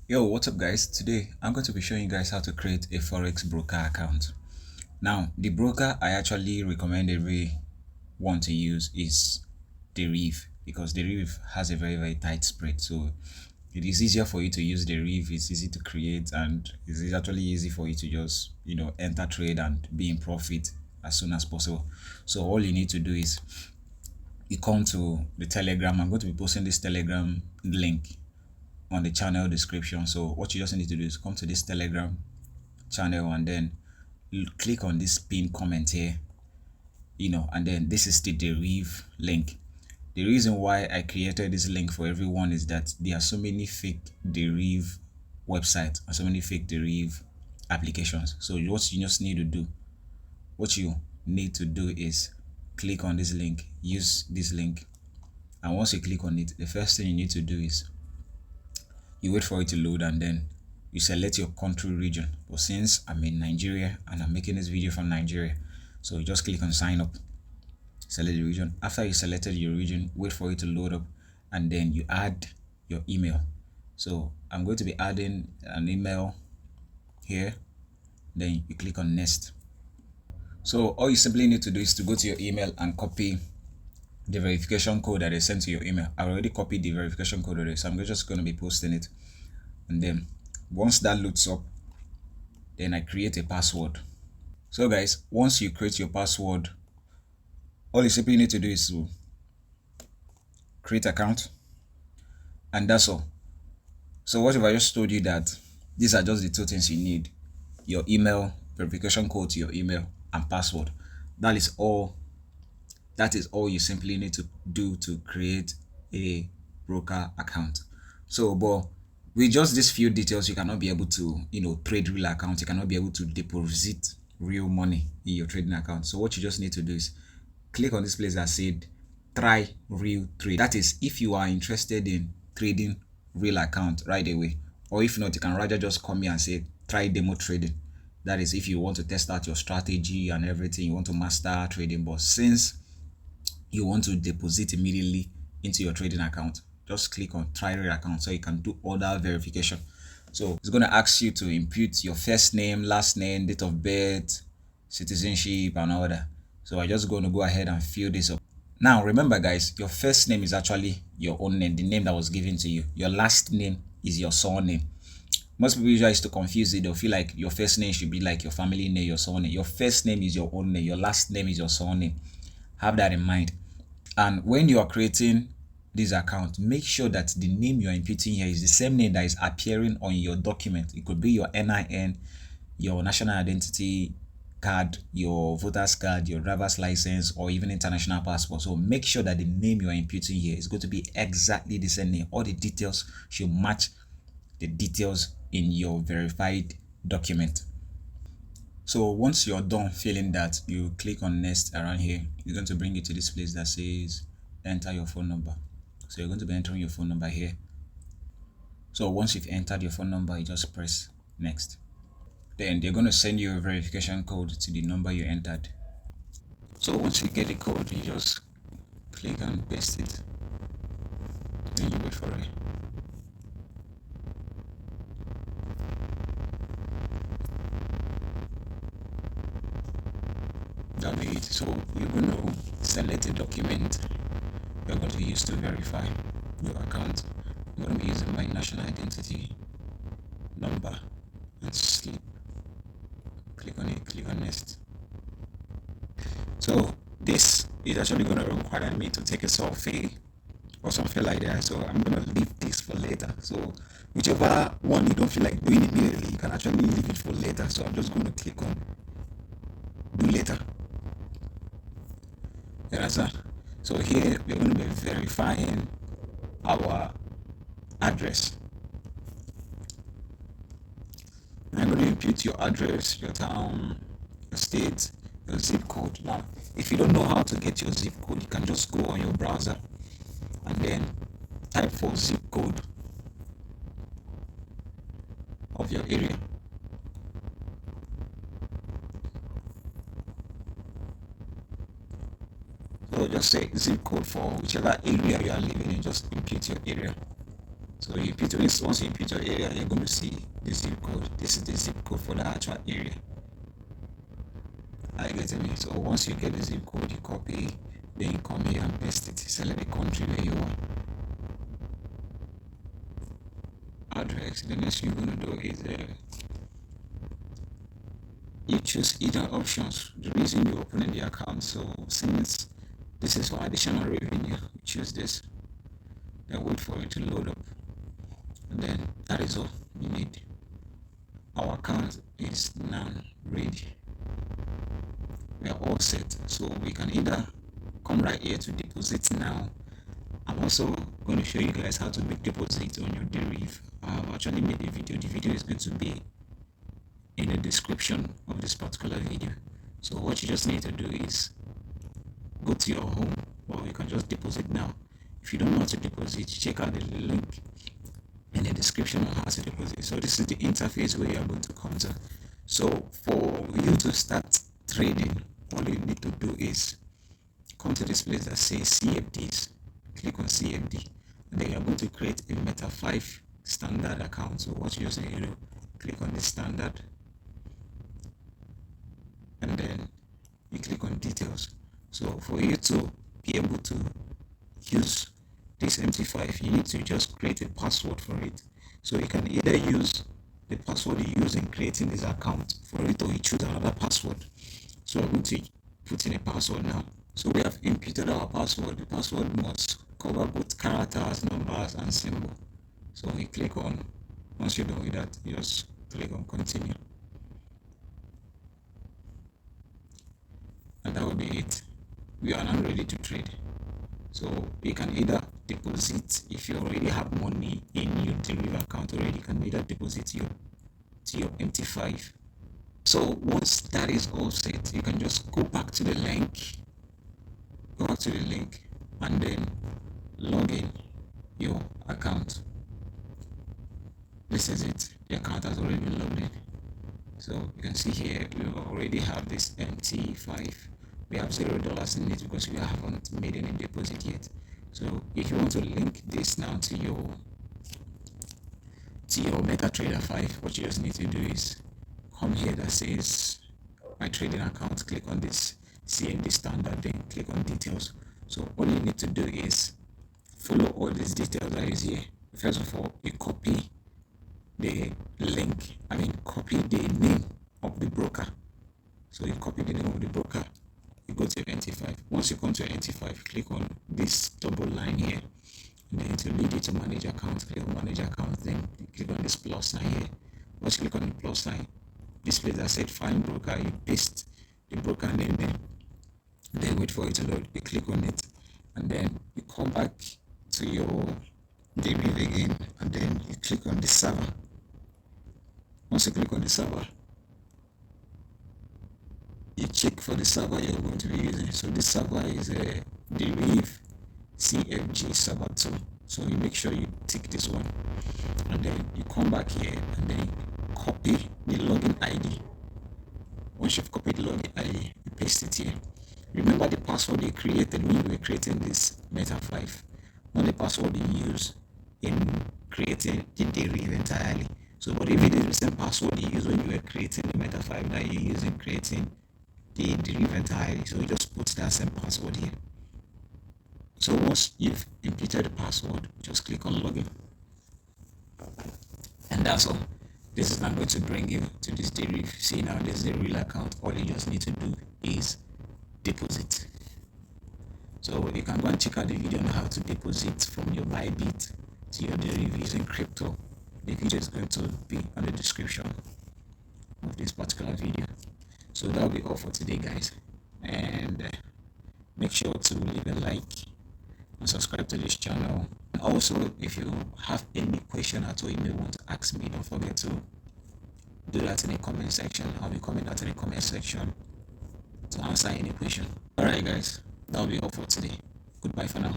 Yo, what's up guys? Today I'm going to be showing you guys how to create a Forex broker account. Now, the broker I actually recommend everyone to use is Deriv because Deriv has a very tight spread. So it is easier for you to use Deriv, it's easy to create, and it's actually easy for you to just enter trade and be in profit as soon as possible. So all you need to do is you come to the Telegram. I'm going to be posting this Telegram link on the channel description. So what you just need to do is come to this Telegram channel and then click on this pin comment here, and then this is the Deriv link. The reason why I created this link for everyone is that there are so many fake Deriv websites and so many fake Deriv applications. So what you need to do is click on this link, use this link, and once you click on it, the first thing you need to do is you wait for it to load and then you select your country region. But since I'm in Nigeria and I'm making this video from Nigeria, so you just click on sign up, select the region. After you selected your region, wait for it to load up and then you add your email. So I'm going to be adding an email here, then you click on next. So all you simply need to do is to go to your email and copy the verification code that they sent to your email. I already copied the verification code already, so I'm just going to be posting it. And then once that loads up, then I create a password. So guys, once you create your password, all you simply need to do is to create account, and that's all. So what if I just told you that these are just the two things you need: your email, verification code to your email, and password. That is all you simply need to do to create a broker account. So but with just these few details, you cannot be able to trade real account. You cannot be able to deposit real money in your trading account. So what you just need to do is click on this place that said try real trade. That is, if you are interested in trading real account right away, or if not, you can rather just come here and say try demo trading. That is, if you want to test out your strategy and everything, you want to master trading. But since you want to deposit immediately into your trading account, just click on try real account so you can do other verification. So it's going to ask you to input your first name, last name, date of birth, citizenship, and all that. So I'm just going to go ahead and fill this up. Now remember guys, your first name is actually your own name, the name that was given to you. Your last name is your surname. Most people usually used to confuse it. They'll feel like your first name should be like your family name, your surname. Your first name is your own name, your last name is your surname. Have that in mind. And when you are creating this account, make sure that the name you are inputting here is the same name that is appearing on your document. It could be your NIN, your national identity card, your voter's card, your driver's license, or even international passport. So make sure that the name you are inputting here is going to be exactly the same name. All the details should match the details in your verified document. So once you're done filling that, you click on next around here. You're going to bring it to this place that says enter your phone number. So you're going to be entering your phone number here. So once you've entered your phone number, you just press next. Then they're going to send you a verification code to the number you entered. So once you get the code, you just click and paste it. Then you wait for it. That'll be it. So you're going to select a document you're going to use to verify your account. I'm going to be using my national identity number and slip. Click on it, click on next. So this is actually going to require me to take a selfie or something like that. So I'm going to leave this for later. So whichever one you don't feel like doing immediately, you can actually leave it for later. So I'm just going to click on do later. You understand? So here we're going to be verifying our address. I'm going to input your address, your town, your state, your zip code. Now, if you don't know how to get your zip code, you can just go on your browser and then type for zip code of your area. So just say zip code for whichever area you are living in, just input your area. So you input this. Once you input your area, you're going to see the zip code. This is the zip code for the actual area. Are you getting me? So once you get the zip code, you copy, then you come here and paste it. Select the country where you are. Address. The next thing you're going to do is you choose either options. The reason you're opening the account. So since this is for additional revenue, you choose this. Then wait for it to load up. And then that is all you need. Our account is now ready. We are all set. So we can either come right here to deposit now. I'm also going to show you guys how to make deposit on your Deriv. I've actually made a video. The video is going to be in the description of this particular video. So what you just need to do is go to your home, or you can just deposit now. If you don't know how to deposit, check out the link in the description on how to deposit. So this is the interface where you are going to come to. So for you to start trading, all you need to do is come to this place that says CFDs. Click on CFD, and then you're going to create a Meta 5 standard account. So what you just need to do, click on the standard, and then you click on details. So for you to be able to use this MT5, you need to just create a password for it. So you can either use the password you use in creating this account for it, or you choose another password. So I'm going to put in a password now. So we have inputted our password. The password must cover both characters, numbers, and symbol. So we click on, once you're done with that, you just click on continue. And that will be it. We are now ready to trade. So you can either deposit, if you already have money in your Deriv account already, you can either deposit to your MT5. So once that is all set, you can just go back to the link, and then log in your account. This is it. The account has already been logged in. So you can see here we already have this MT5. We have $0 in it because we haven't made any deposit yet. So if you want to link this now to your MetaTrader 5, what you just need to do is come here that says my trading account, click on this CFD standard, then click on details. So all you need to do is follow all these details that is here. First of all, you copy the link, copy the name of the broker. So you copy the name of the broker, you go to NT5. Once you come to NT5, click on this double line here, and then to lead you to manage account, click on manage account, then click on this plus sign here. Once you click on the plus sign, this place that said find broker, you paste the broker name there, then wait for it to load. You click on it, and then you come back to your Deriv again, and then you click on the server. Once you click on the server, you check for the server you're going to be using. So this server is a Deriv CFG server 2. So you make sure you tick this one, and then you come back here and then copy the login ID. Once you've copied the login ID, you paste it here. Remember the password you created when you were creating this Meta 5, not the password you use in creating the Deriv entirely. So but if it is the same password you use when you were creating the Meta 5 that you use in creating the Deriv entirely, so you just put that same password here. So once you've inputted the password, just click on login, and that's all. This is not going to bring you to this Deriv. See, now this is a real account. All you just need to do is deposit. So you can go and check out the video on how to deposit from your Bybit to your Deriv using crypto. The video is going to be on the description of this particular video. So that'll be all for today, guys, and make sure to leave a like and subscribe to this channel. And also, if you have any question at all you may want to ask me, don't forget to do that in the comment section. I'll be coming out in the comment section to answer any question. Alright guys, that'll be all for today. Goodbye for now.